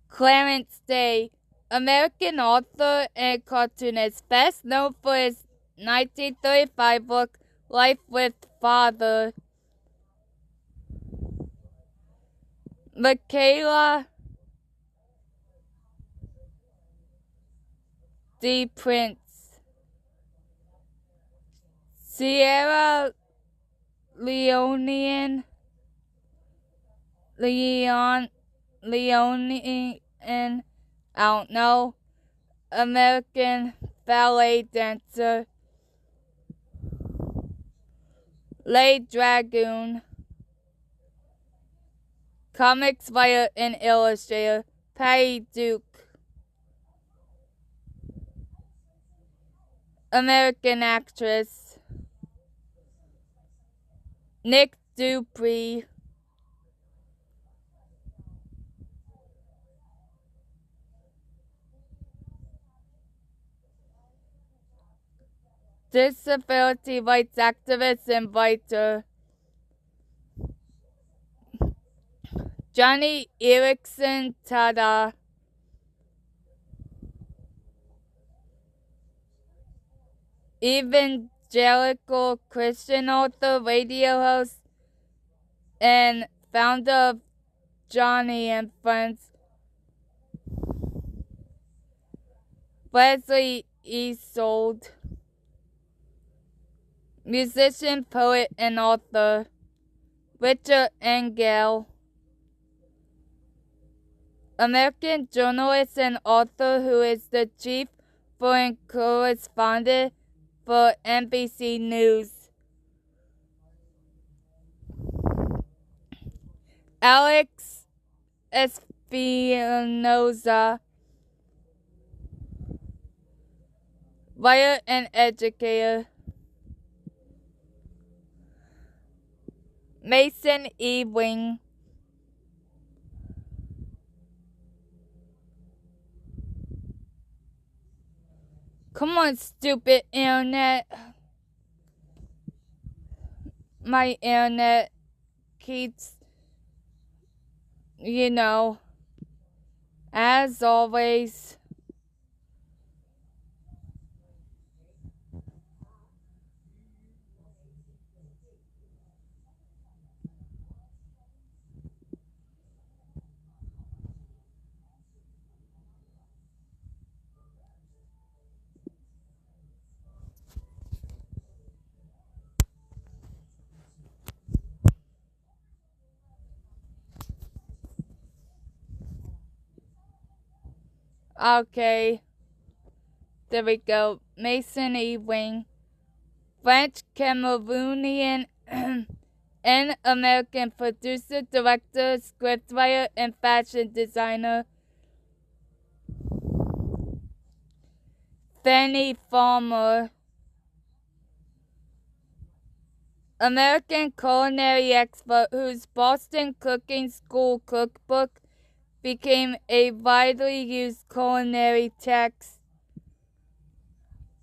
Clarence Day, American author and cartoonist, best known for his 1935 book Life with Father. Michaela D. Prince, Sierra Leonean, I don't know, American ballet dancer. Lay Dragoon, comics writer and illustrator, Patty Duke. American actress, Nick Dupree. Disability rights activist and writer, Johnny Erickson Tada. Evangelical Christian author, radio host, and founder of Johnny and Friends. Wesley Isold, musician, poet, and author. Richard Engel, American journalist and author who is the chief foreign correspondent for NBC News. Alex Espinoza, writer and educator. Mason E. Wing, come on, stupid internet. My internet keeps, as always. Okay, there we go. Mason E. Wing, French Cameroonian and American producer, director, scriptwriter, and fashion designer. Fanny Farmer, American culinary expert whose Boston Cooking School cookbook became a widely used culinary text.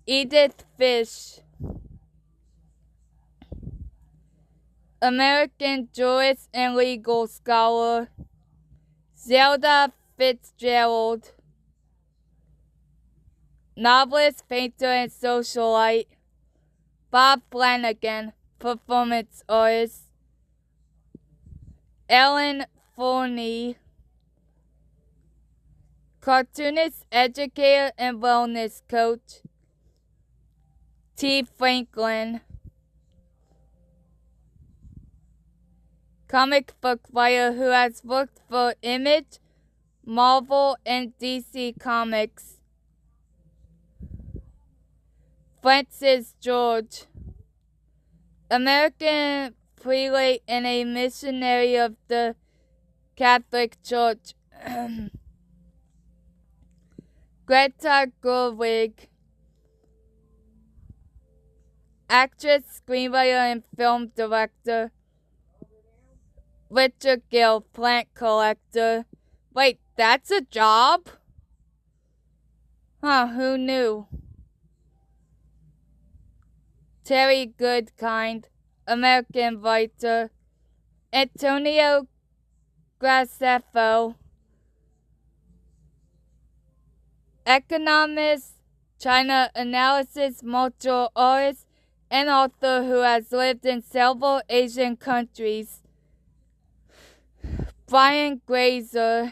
Edith Fish, American jurist and legal scholar. Zelda Fitzgerald, novelist, painter, and socialite. Bob Flanagan, performance artist. Ellen Forney, cartoonist, educator, and wellness coach. T. Franklin, comic book writer who has worked for Image, Marvel, and DC Comics. Francis George, American prelate and a missionary of the Catholic Church. Greta Gerwig, actress, screenwriter, and film director. Richard Gill, plant collector. Wait, that's a job? Huh, who knew? Terry Goodkind, American writer. Antonio Graceffo, economist, China analysis, martial artist, and author who has lived in several Asian countries. Brian Grazer,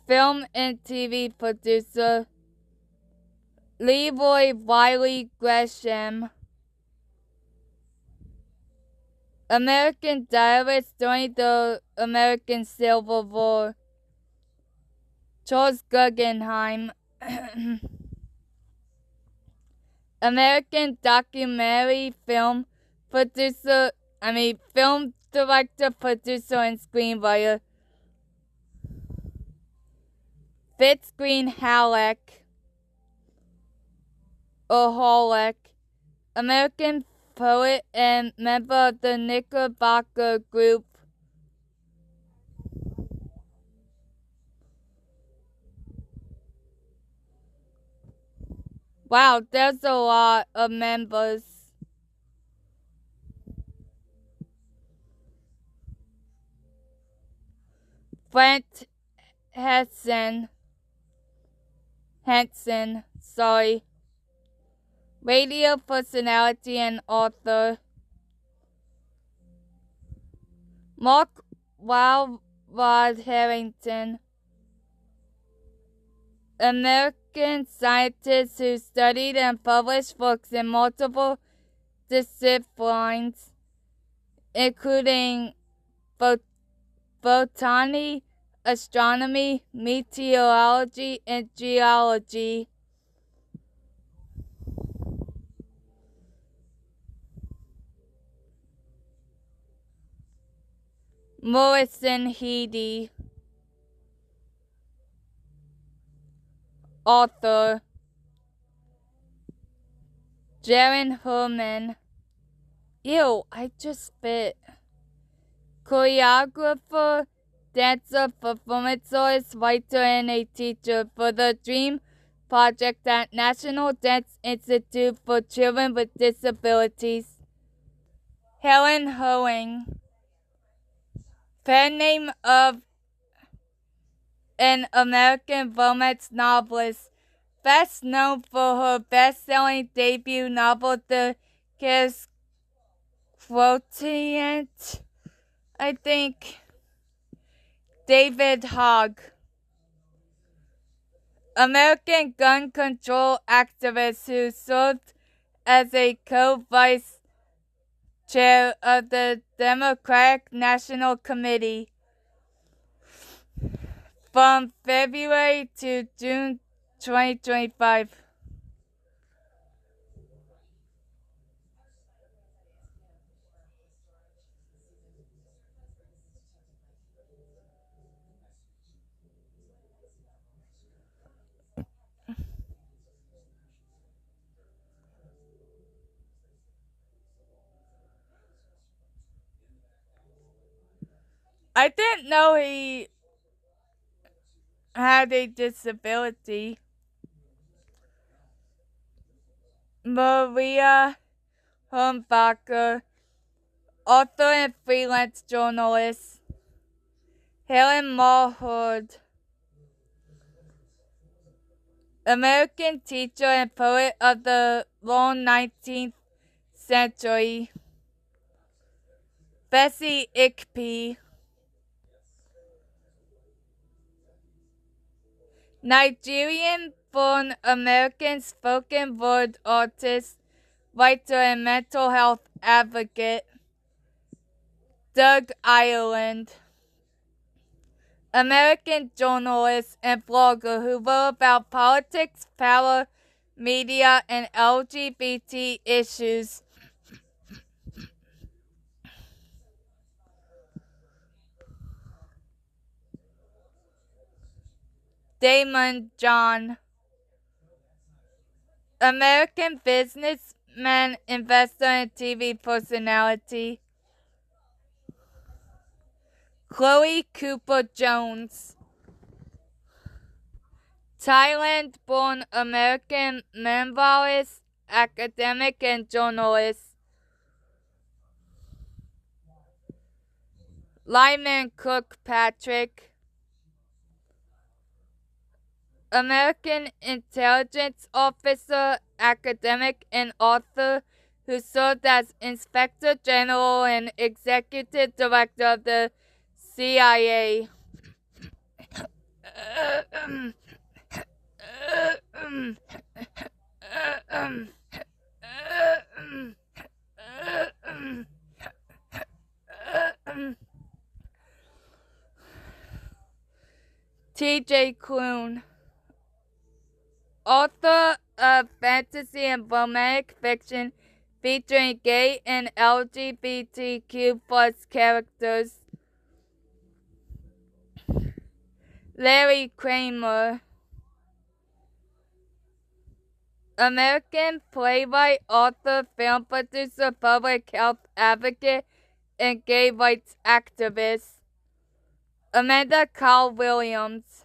film and TV producer. Leroy Wiley Gresham, American diarist during the American Civil War. Charles Guggenheim, American documentary film producer, film director, producer, and screenwriter. Fitz Green Halleck, American poet and member of the Knickerbocker Group. Wow, there's a lot of members. Brent Henson, radio personality and author. Mark Wildrod Harrington, American scientist who studied and published books in multiple disciplines, including botany, astronomy, meteorology, and geology. Morrison Heady, author. Jaron Herman, ew, I just spit. Choreographer, dancer, performance artist, writer, and a teacher for the DREAM project at National Dance Institute for Children with Disabilities. Helen Hoeing, pen name of an American romance novelist, best known for her best-selling debut novel, The Quotient, I think. David Hogg, American gun control activist who served as a co-vice chair of the Democratic National Committee from February to June 2025. I didn't know he had a disability. Maria Hornbacher, author and freelance journalist. Helen Mulherd, American teacher and poet of the late 19th century. Bessie Ikpe, Nigerian-born American spoken word artist, writer, and mental health advocate. Doug Ireland, American journalist and blogger who wrote about politics, power, media, and LGBT issues. Damon John, American businessman, investor, and TV personality. Chloe Cooper Jones, Thailand-born American memoirist, academic, and journalist. Lyman Kirkpatrick, American intelligence officer, academic, and author who served as Inspector General and Executive Director of the CIA. T.J. Klune, author of fantasy and romantic fiction featuring gay and LGBTQ+ characters. Larry Kramer, American playwright, author, film producer, public health advocate, and gay rights activist. Amanda Carl Williams,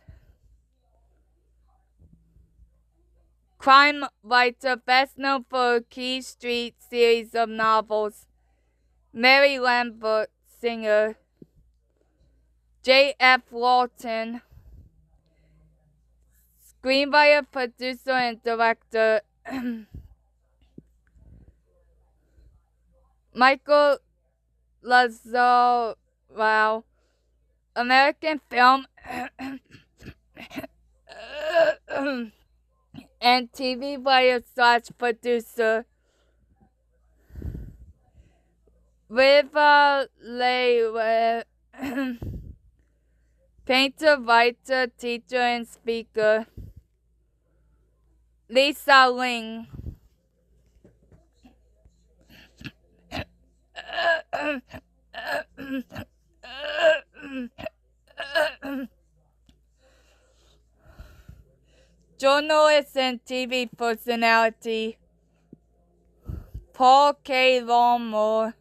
crime writer best known for her Key Street series of novels. Mary Lambert, singer. J.F. Walton, screenwriter, producer, and director. Michael Lazarow, American film and TV writer/producer. Riva Leigh, painter, writer, teacher, and speaker. Lisa Ling, journalist and TV personality. Paul K. Longmore,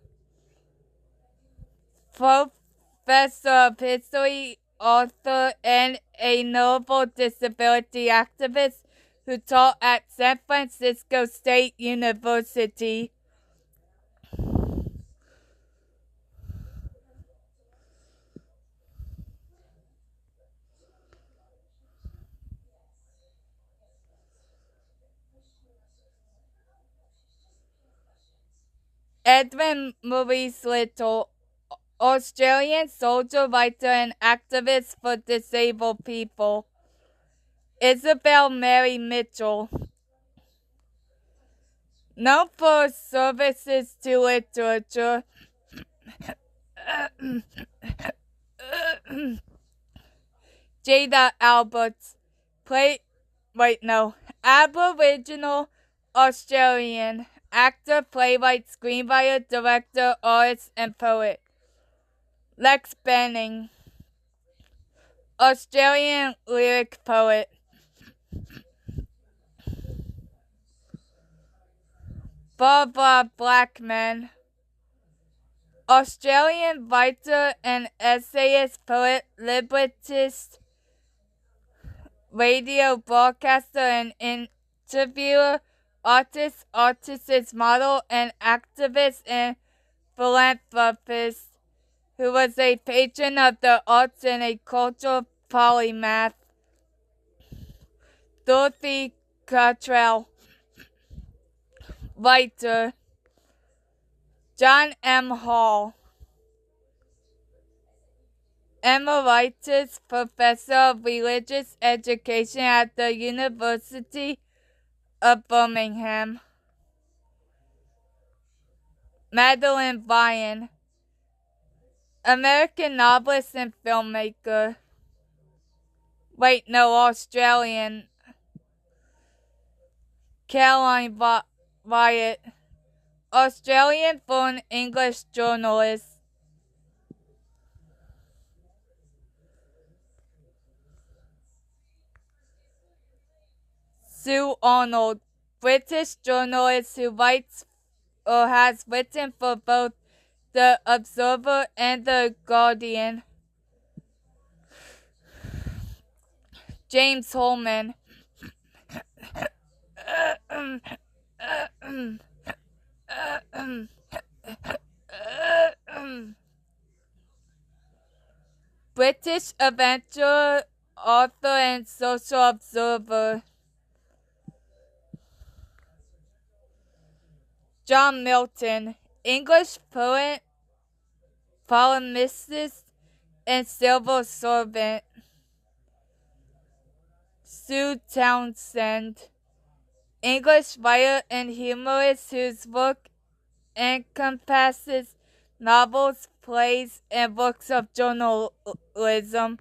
professor of history, author, and a notable disability activist who taught at San Francisco State University. Edmund Maurice Little, Australian soldier, writer, and activist for disabled people. Isabel Mary Mitchell, known for services to literature. Jada Alberts, Aboriginal Australian actor, playwright, screenwriter, director, artist, and poet. Lex Benning, Australian lyric poet. Barbara Blackman, Australian writer and essayist, poet, librettist, radio broadcaster, and interviewer, artist, model, and activist and philanthropist, who was a patron of the arts and a cultural polymath. Dorothy Cottrell, writer. John M. Hall, Emeritus Professor of Religious Education at the University of Birmingham. Madeline Bryan, American novelist and filmmaker. Australian. Caroline Wyatt, Australian-born English journalist. Sue Arnold, British journalist who writes or has written for both The Observer and The Guardian. James Holman, British adventurer, author and social observer. John Milton, English poet, polemicist, and civil servant. Sue Townsend, English writer and humorist whose work encompasses novels, plays, and works of journalism.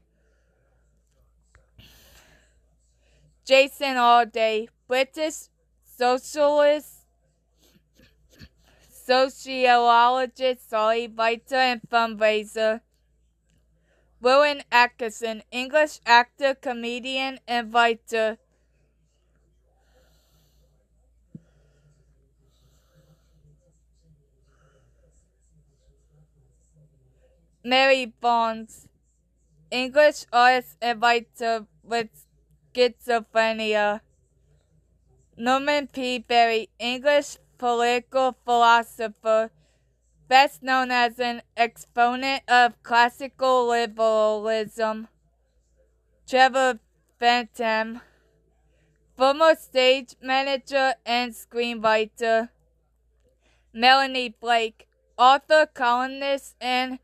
Jason Alday, British sociologist, writer, and fundraiser. Rowan Atkinson, English actor, comedian, and writer. Mary Barnes, English artist and writer with schizophrenia. Norman P. Berry, English political philosopher, best known as an exponent of classical liberalism. Trevor Bentham, former stage manager and screenwriter. Melanie Blake, author, columnist, and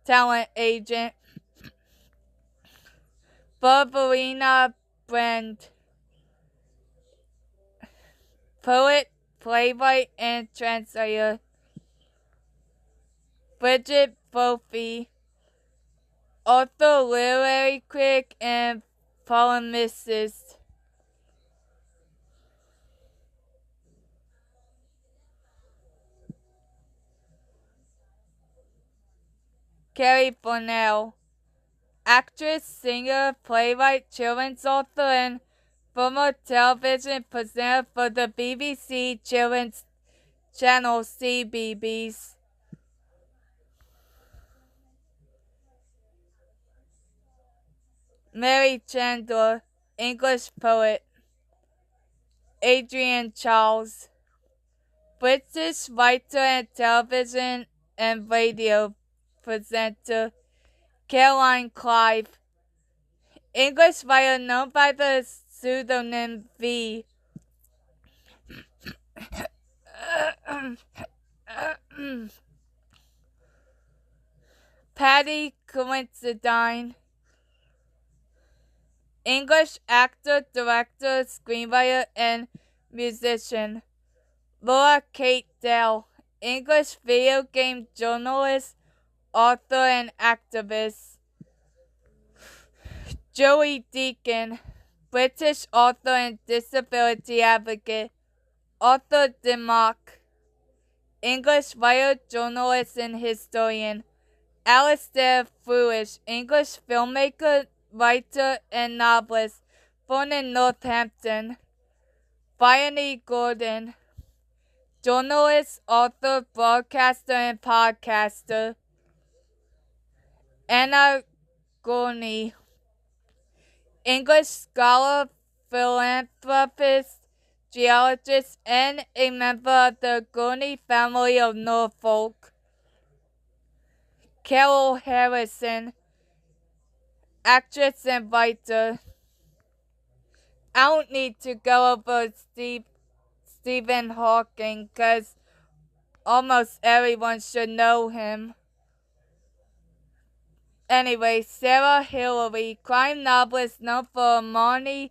talent agent. Barbarina Brand, poet, playwright, and translator. Bridget Brophy, author, literary critic, and polemicist. Carrie Bonnell, actress, singer, playwright, children's author, and former television presenter for the BBC children's channel CBeebies. Mary Chandler, English poet. Adrian Charles, British writer and television and radio presenter. Caroline Clive, English writer known by the pseudonym V. Paddy Considine, English actor, director, screenwriter, and musician. Laura Kate Dell, English video game journalist, author, and activist. Joey Deacon, British author and disability advocate. Arthur Dimmock, English writer, journalist, and historian. Alistair Fruish, English filmmaker, writer, and novelist, born in Northampton. Bryony Gordon, journalist, author, broadcaster, and podcaster. Anna Gorney, English scholar, philanthropist, geologist, and a member of the Gorney family of Norfolk. Carol Harrison, actress and writer. I don't need to go over Stephen Hawking because almost everyone should know him. Anyway, Sarah Hillary, crime novelist known for a Marnie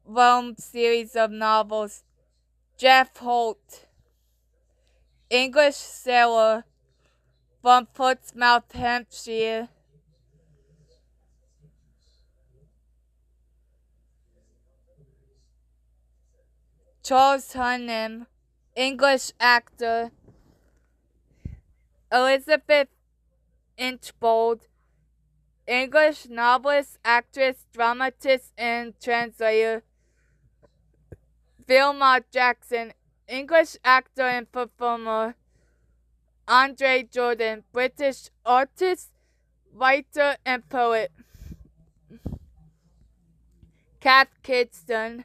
Rome series of novels. Jeff Holt, English sailor from Portsmouth, Hampshire. Charles Hunnam, English actor. Elizabeth Inchbold, English novelist, actress, dramatist, and translator. Vilma Jackson, English actor and performer. Andre Jordan, British artist, writer, and poet. Kath Kidston,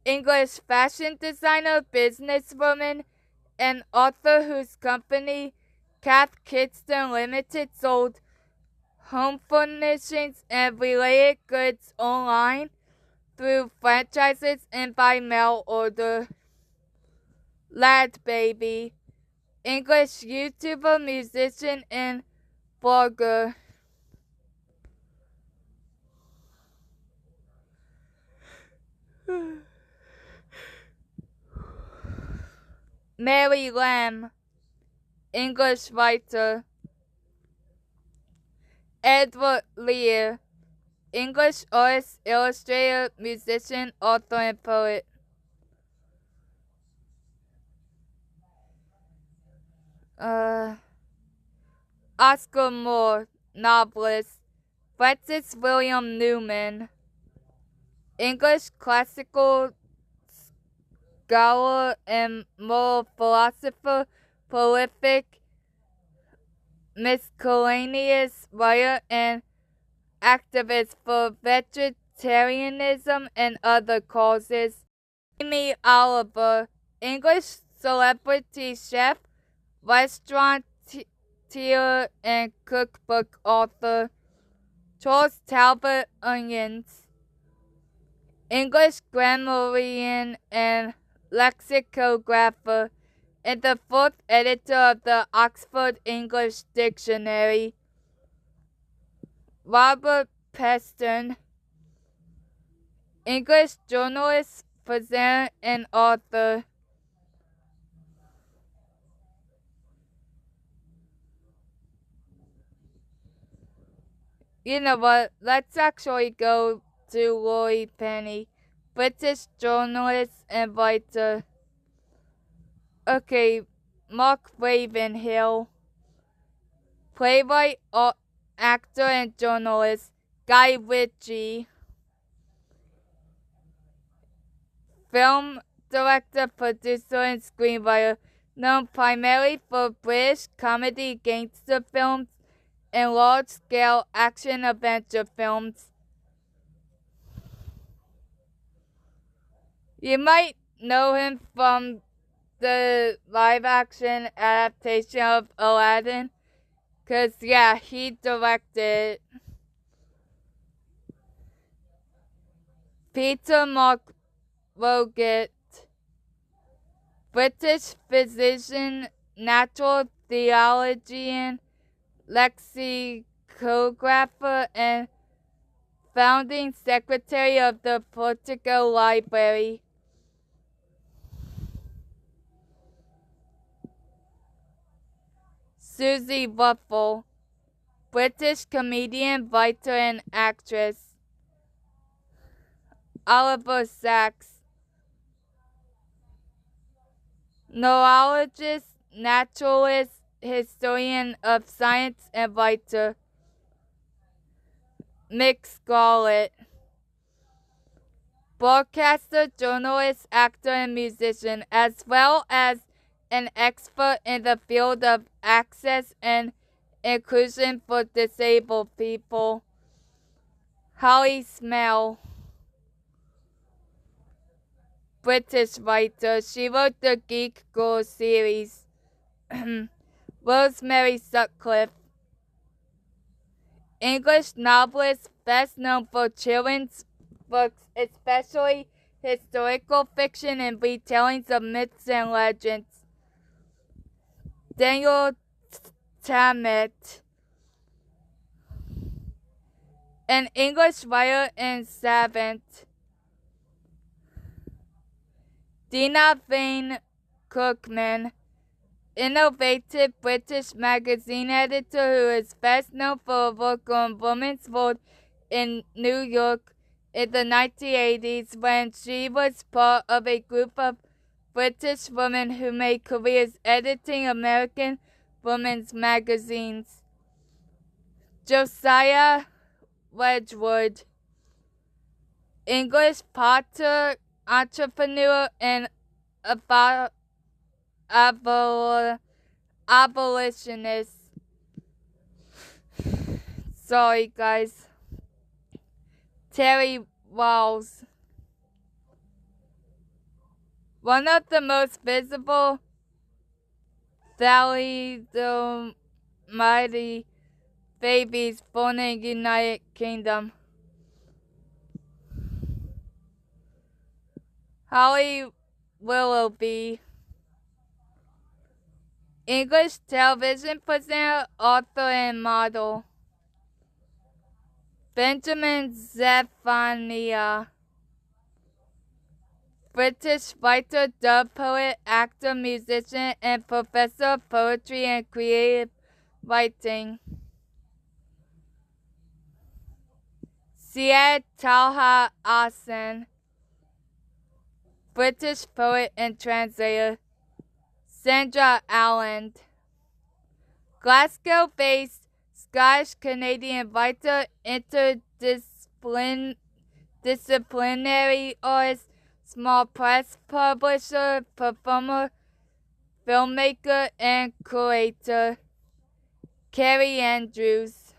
English fashion designer, businesswoman, and author whose company, Kath Kidston Limited, sold home furnishings and related goods online through franchises and by mail order. Lad Baby, English YouTuber, musician, and blogger. Mary Lamb, English writer. Edward Lear, English artist, illustrator, musician, author, and poet. Oscar Moore, novelist. Francis William Newman, English classical scholar and moral philosopher, prolific miscellaneous writer and activist for vegetarianism and other causes. Amy Oliver, English celebrity chef, restaurateur, and cookbook author. Charles Talbot Onions, English grammarian and lexicographer, and the fourth editor of the Oxford English Dictionary. Robert Peston, English journalist, presenter, and author. You know what? Let's actually go to Laurie Penny, British journalist and writer. Okay, Mark Ravenhill, playwright, actor, and journalist. Guy Ritchie, film director, producer, and screenwriter, known primarily for British comedy gangster films and large-scale action-adventure films. You might know him from the live-action adaptation of Aladdin, 'cause yeah, he directed. Peter Mark Roget, British physician, natural theologian, lexicographer, and founding secretary of the Portico Library. Susie Ruffle, British comedian, writer, and actress. Oliver Sacks, neurologist, naturalist, historian of science, and writer. Mick Scarlett, broadcaster, journalist, actor, and musician, as well as an expert in the field of access and inclusion for disabled people. Holly Smell, British writer. She wrote the Geek Girl series. Rosemary Sutcliffe, English novelist, best known for children's books, especially historical fiction and retellings of myths and legends. Daniel Tammet, an English writer and savant. Dina Vane Cookman, innovative British magazine editor who is best known for her work on women's world in New York in the 1980s when she was part of a group of British women who made careers editing American women's magazines. Josiah Wedgwood, English potter, entrepreneur, and abolitionist. Sorry, guys. Terry Walls, one of the most visible thalidomide babies born in the United Kingdom. Holly Willoughby, English television presenter, author, and model. Benjamin Zephaniah, British writer, dub poet, actor, musician, and professor of poetry and creative writing. Syed Talha Ahsan, British poet and translator. Sandra Allen, Glasgow-based Scottish-Canadian writer, interdisciplinary artist, small press publisher, performer, filmmaker, and curator. Carrie Andrews,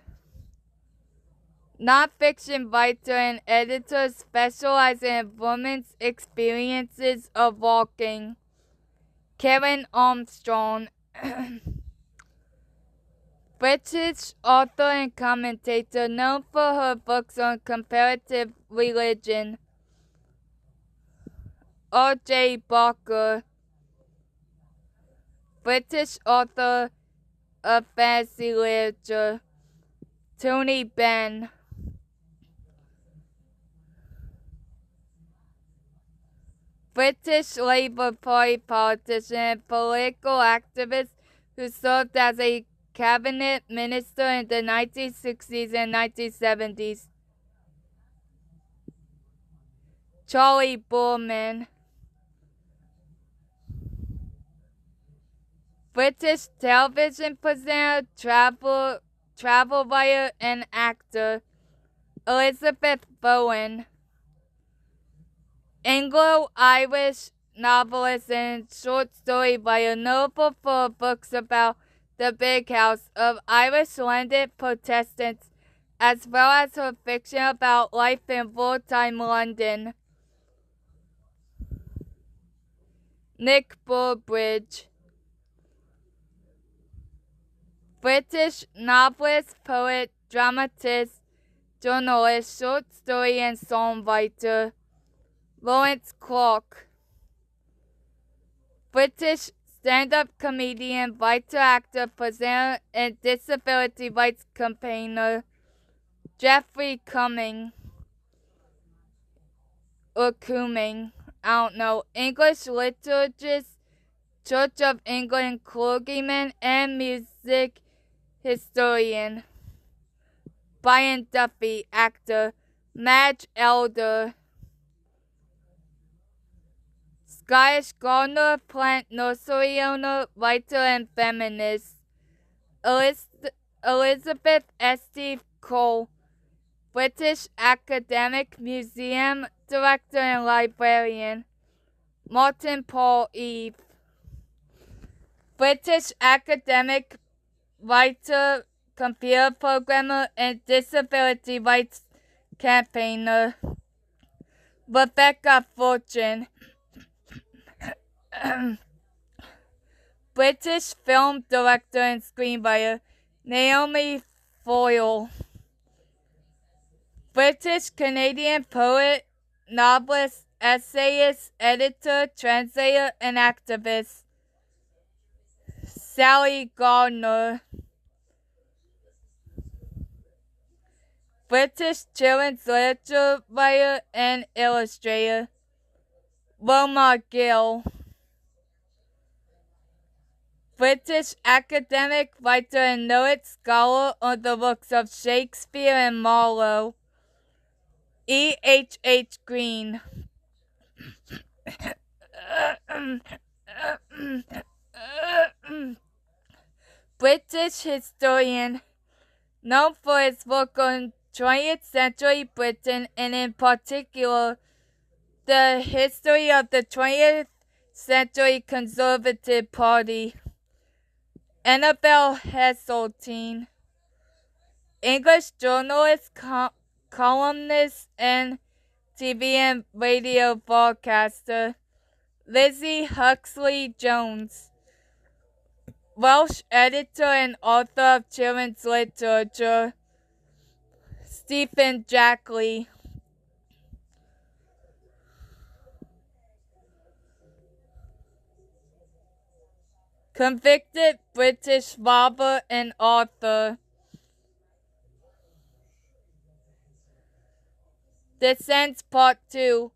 nonfiction writer and editor specializing in women's experiences of walking. Karen Armstrong, British author and commentator known for her books on comparative religion. R.J. Barker, British author of fantasy literature. Tony Benn, British Labour Party politician and political activist who served as a cabinet minister in the 1960s and 1970s. Charlie Boorman, British television presenter, travel writer, and actor. Elizabeth Bowen, Anglo-Irish novelist and short story writer, notable for books about the Big House of Irish landed Protestants, as well as her fiction about life in wartime London. Nick Burbridge, British novelist, poet, dramatist, journalist, short story and songwriter. Lawrence Clark, British stand-up comedian, writer, actor, presenter, and disability rights campaigner. Jeffrey Cumming, or Cumming, English liturgist, Church of England clergyman, and music historian. Brian Duffy, actor. Madge Elder, Scottish gardener, plant nursery owner, writer, and feminist. Elizabeth S.T. Cole, British academic, museum director, and librarian. Martin Paul Eve, British academic, writer, computer programmer, and disability rights campaigner. Rebecca Fortune, British film director and screenwriter. Naomi Foyle, British Canadian poet, novelist, essayist, editor, translator, and activist. Sally Gardner, British children's literature writer and illustrator. Wilma Gill, British academic, writer, and noted scholar on the works of Shakespeare and Marlowe. E.H.H. Green, British historian, known for his work on 20th century Britain and in particular the history of the 20th century Conservative Party. Annabelle Heseltine, English journalist, columnist, and TV and radio broadcaster. Lizzie Huxley Jones, Welsh editor and author of children's literature, Stephen Jackley. Convicted British father and author. Descent Part 2.